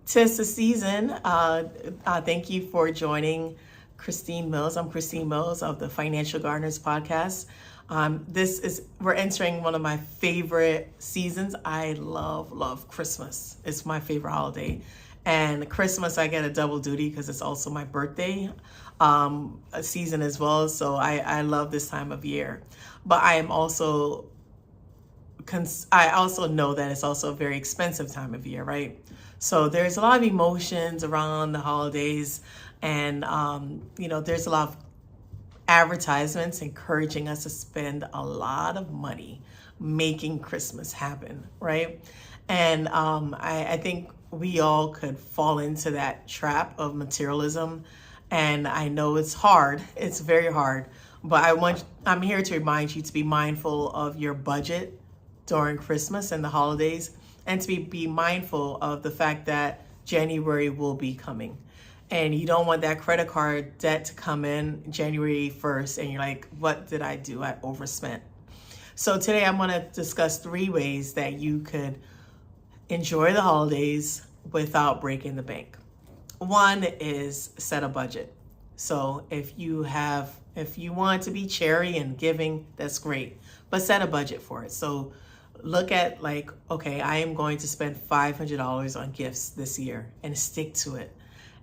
'Tis the season. Thank you for joining Christine Mills. I'm Christine Mills of the Financial Gardeners podcast. We're entering one of my favorite seasons. I love Christmas. It's my favorite holiday. And Christmas, I get a double duty because it's also my birthday season as well. So I love this time of year. But I also know that it's also a very expensive time of year, right? So there's a lot of emotions around the holidays, and there's a lot of advertisements encouraging us to spend a lot of money making Christmas happen, right? And I think we all could fall into that trap of materialism. And I know it's hard. It's very hard. But I'm here to remind you to be mindful of your budget during Christmas and the holidays, and to be mindful of the fact that January will be coming. And you don't want that credit card debt to come in January 1st and you're like, what did I do? I overspent. So today I'm going to discuss 3 ways that you could enjoy the holidays without breaking the bank. One is set a budget. So if you want to be cheery and giving, that's great, but set a budget for it. So look at okay, I am going to spend $500 on gifts this year, and stick to it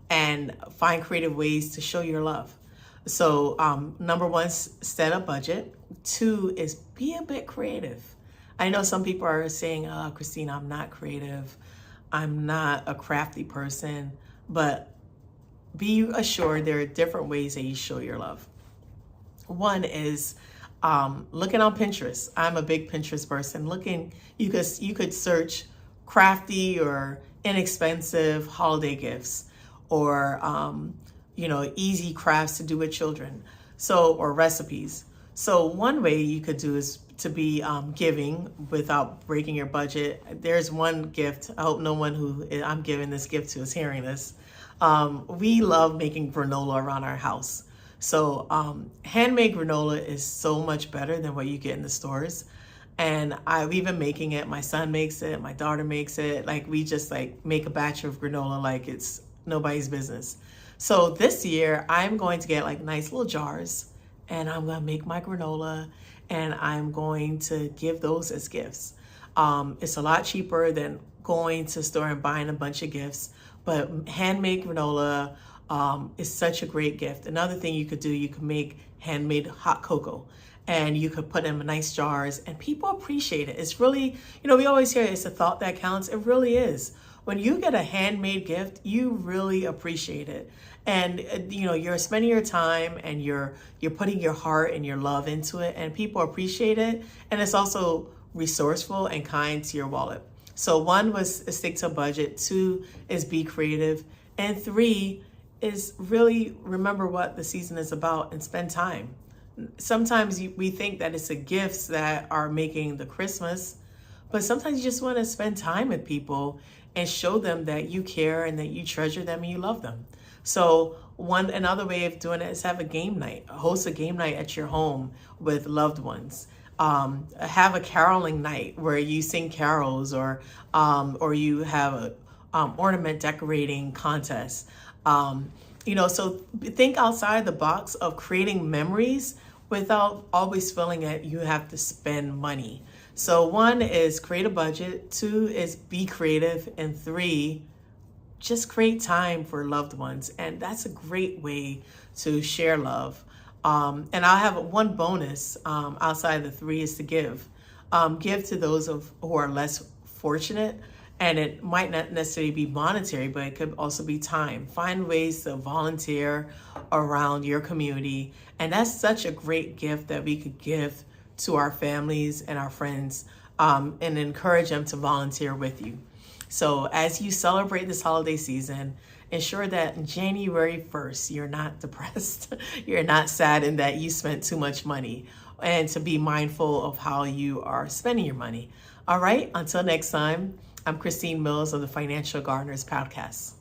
and find creative ways to show your love. So number 1, set a budget. 2 is be a bit creative. I know some people are saying, Christine, I'm not creative. I'm not a crafty person, but be assured there are different ways that you show your love. One is looking on Pinterest. I'm a big Pinterest person. You could search crafty or inexpensive holiday gifts, or easy crafts to do with children, or recipes. So one way you could do is to be giving without breaking your budget. There's one gift. I hope no one who I'm giving this gift to is hearing this. We love making granola around our house. So handmade granola is so much better than what you get in the stores. And we've been making it. My son makes it. My daughter makes it. We just make a batch of granola like it's nobody's business. So this year I'm going to get nice little jars, and I'm going to make my granola, and I'm going to give those as gifts. It's a lot cheaper than going to the store and buying a bunch of gifts, but handmade granola is such a great gift. Another thing you could do, you could make handmade hot cocoa, and you could put in nice jars, and people appreciate it. It's really, we always hear it's a thought that counts. It really is. When you get a handmade gift, you really appreciate it. And you're spending your time, and you're putting your heart and your love into it, and people appreciate it. And it's also resourceful and kind to your wallet. So 1 was stick to a budget. 2 is be creative. And 3 is really remember what the season is about and spend time. Sometimes we think that it's the gifts that are making the Christmas, but sometimes you just want to spend time with people and show them that you care and that you treasure them and you love them. So another way of doing it is have a game night. Host a game night at your home with loved ones. Have a caroling night where you sing carols, or you have a ornament decorating contest. So think outside the box of creating memories without always feeling that you have to spend money. So 1 is create a budget, 2 is be creative, and 3, just create time for loved ones. And that's a great way to share love. And I'll have 1 bonus outside of the 3 is to give. Give to those who are less fortunate. And it might not necessarily be monetary, but it could also be time. Find ways to volunteer around your community. And that's such a great gift that we could give to our families and our friends, and encourage them to volunteer with you. So as you celebrate this holiday season, ensure that January 1st, you're not depressed. You're not saddened that you spent too much money, and to be mindful of how you are spending your money. All right, until next time. I'm Christine Mills of the Financial Gardeners podcast.